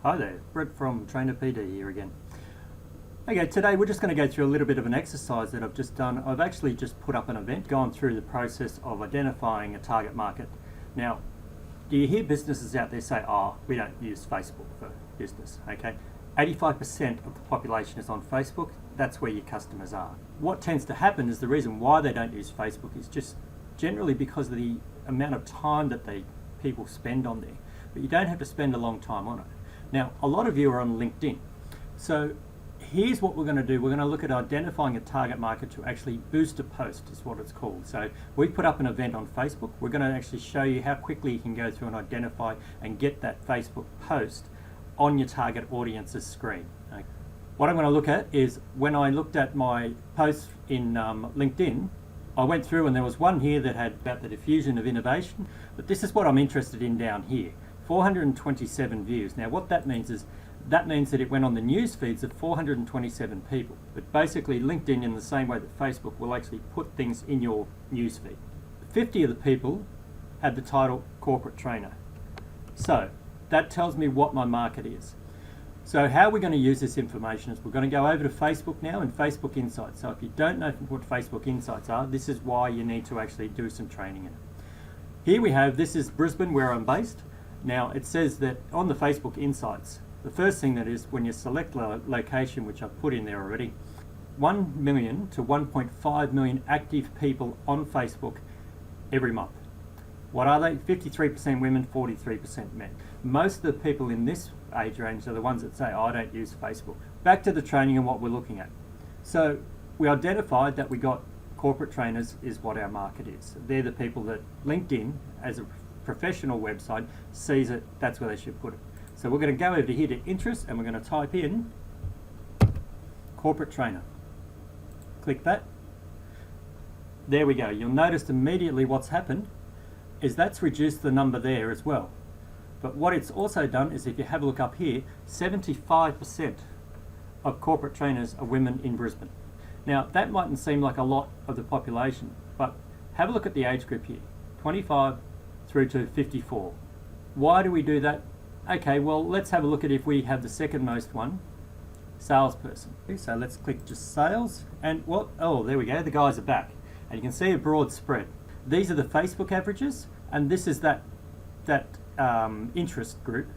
Hi there, Brett from Trainer PD here again. Okay, today we're just going to go through a little bit of an exercise that I've just done. I've actually just put up an event, gone through the process of identifying a target market. Now, do you hear businesses out there say, oh, we don't use Facebook for business, okay? 85% of the population is on Facebook. That's where your customers are. What tends to happen is the reason why they don't use Facebook is just generally because of the amount of time that people spend on there. But you don't have to spend a long time on it. Now, a lot of you are on LinkedIn. So here's what we're going to do. We're going to look at identifying a target market to actually boost a post, is what it's called. So we put up an event on Facebook. We're going to actually show you how quickly you can go through and identify and get that Facebook post on your target audience's screen. Okay. What I'm going to look at is when I looked at my posts in LinkedIn, I went through and there was one here that had about the diffusion of innovation, but this is what I'm interested in down here. 427 views. Now what that means is that it went on the news feeds of 427 people. But basically LinkedIn, in the same way that Facebook, will actually put things in your news feed. 50 of the people had the title corporate trainer. So that tells me what my market is. So how we're going to use this information is we're going to go over to Facebook now and Facebook Insights. So if you don't know what Facebook Insights are, this is why you need to actually do some training in it. Here we have, this is Brisbane where I'm based. Now it says that on the Facebook Insights, the first thing that is when you select location, which I've put in there already, 1 million to 1.5 million active people on Facebook every month. What are they? 53% women, 43% men. Most of the people in this age range are the ones that say, oh, I don't use Facebook. Back to the training and what we're looking at. So we identified that we got corporate trainers is what our market is. They're the people that LinkedIn, as a professional website, sees it, that's where they should put it. So we're going to go over here to interest and we're going to type in corporate trainer. Click that. There we go. You'll notice immediately what's happened is that's reduced the number there as well. But what it's also done is, if you have a look up here, 75% of corporate trainers are women in Brisbane. Now that mightn't seem like a lot of the population, but have a look at the age group here, 25 through to 54. Why do we do that? Okay, well, let's have a look at if we have the second most one, salesperson. Okay, so let's click just sales, and what? Oh, there we go, the guys are back. And you can see a broad spread. These are the Facebook averages, and this is that interest group,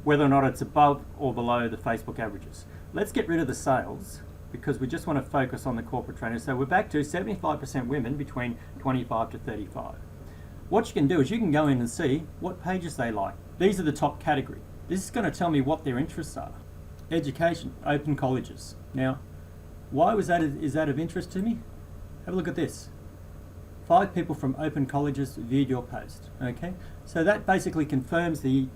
whether or not it's above or below the Facebook averages. Let's get rid of the sales because we just want to focus on the corporate trainers. So we're back to 75% women between 25 to 35. What you can do is you can go in and see what pages they like. These are the top category. This is going to tell me what their interests are. Education, open colleges. Now, why is that of interest to me? Have a look at this. 5 people from open colleges viewed your post. Okay, so that basically confirms the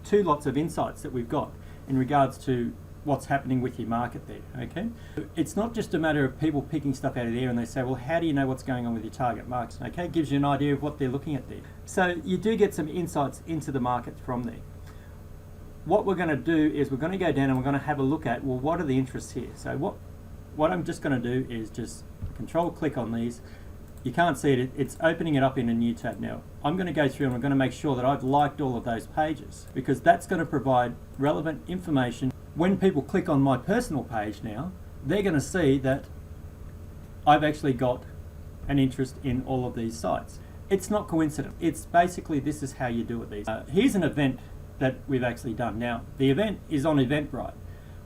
2 lots of insights that we've got in regards to what's happening with your market there. Okay, it's not just a matter of people picking stuff out of there and they say, well, how do you know what's going on with your target markets? Okay, it gives you an idea of what they're looking at there. So you do get some insights into the market from there. What we're going to do is we're going to go down and we're going to have a look at, well, what are the interests here? So what I'm just going to do is just control click on these. You can't see it, it's opening it up in a new tab now. I'm going to go through and I'm going to make sure that I've liked all of those pages, because that's going to provide relevant information. When people click on my personal page now, they're going to see that I've actually got an interest in all of these sites. It's not coincident. It's basically, this is how you do it these. Here's an event that we've actually done. Now, the event is on Eventbrite.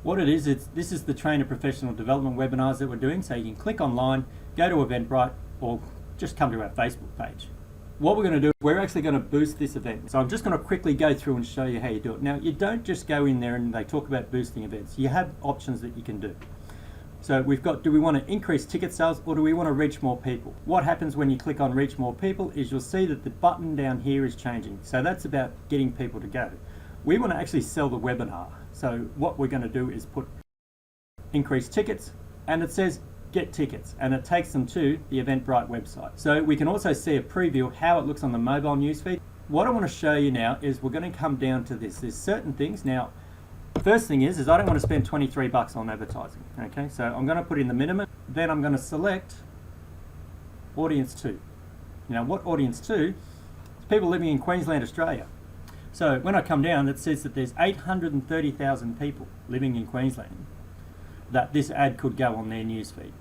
What it is, this is the Trainer Professional Development webinars that we're doing. So you can click online, go to Eventbrite, or just come to our Facebook page. What we're going to do, we're actually going to boost this event. So I'm just going to quickly go through and show you how you do it. Now, you don't just go in there and they talk about boosting events. You have options that you can do. So we've got, do we want to increase ticket sales or do we want to reach more people? What happens when you click on reach more people is you'll see that the button down here is changing. So that's about getting people to go. We want to actually sell the webinar. So what we're going to do is put increase tickets, and it says get tickets, and it takes them to the Eventbrite website. So we can also see a preview of how it looks on the mobile newsfeed. What I want to show you now is we're going to come down to this. There's certain things. Now, first thing is I don't want to spend 23 bucks on advertising. Okay, so I'm going to put in the minimum. Then I'm going to select audience 2. Now, what audience 2? It's people living in Queensland, Australia. So when I come down, it says that there's 830,000 people living in Queensland that this ad could go on their newsfeed.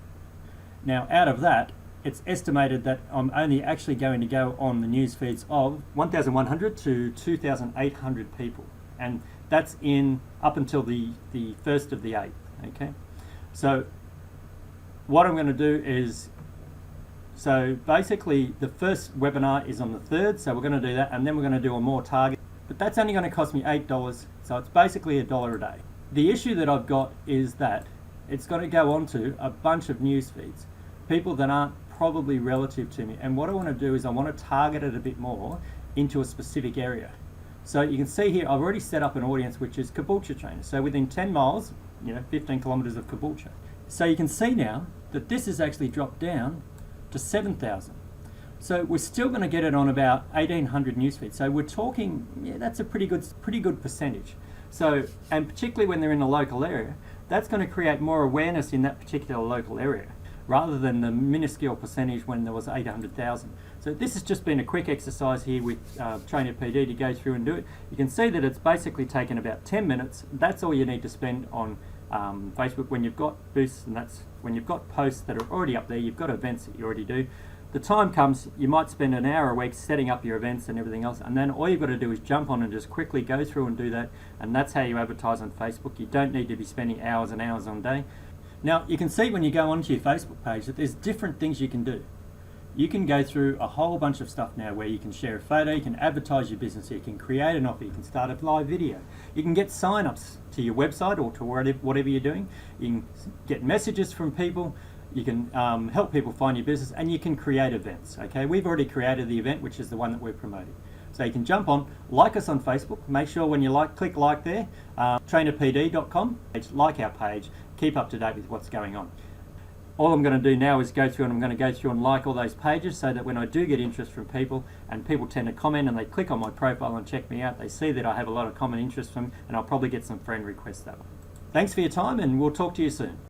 Now, out of that, it's estimated that I'm only actually going to go on the news feeds of 1,100 to 2,800 people, and that's in up until the 1st of the 8th. Okay, so what I'm going to do is, so basically the first webinar is on the 3rd, so we're going to do that, and then we're going to do a more target, but that's only going to cost me $8, so it's basically $1 a day. The issue that I've got is that it's going to go onto a bunch of news feeds, people that aren't probably relative to me, and what I want to do is I want to target it a bit more into a specific area. So you can see here I've already set up an audience which is Caboolture trainers, so within 10 miles, 15 kilometers of Caboolture. So you can see now that this has actually dropped down to 7,000. So we're still going to get it on about 1,800 newsfeeds. So we're talking, that's a pretty good percentage. So, and particularly when they're in a local area, that's going to create more awareness in that particular local area, rather than the minuscule percentage when there was 800,000. So this has just been a quick exercise here with Trainer PD to go through and do it. You can see that it's basically taken about 10 minutes. That's all you need to spend on Facebook when you've got boosts, and that's when you've got posts that are already up there, you've got events that you already do. The time comes, you might spend an hour a week setting up your events and everything else, and then all you've got to do is jump on and just quickly go through and do that, and that's how you advertise on Facebook. You don't need to be spending hours and hours on a day. Now, you can see when you go onto your Facebook page that there's different things you can do. You can go through a whole bunch of stuff now where you can share a photo, you can advertise your business, you can create an offer, you can start a live video, you can get sign-ups to your website or to whatever you're doing, you can get messages from people, you can help people find your business, and you can create events. Okay, we've already created the event, which is the one that we're promoting. So you can jump on, like us on Facebook, make sure when you click like there, trainerpd.com, like our page, keep up to date with what's going on. All I'm going to do now is go through and I'm going to go through and like all those pages so that when I do get interest from people, and people tend to comment and they click on my profile and check me out, they see that I have a lot of common interest from, and I'll probably get some friend requests that way. Thanks for your time, and we'll talk to you soon.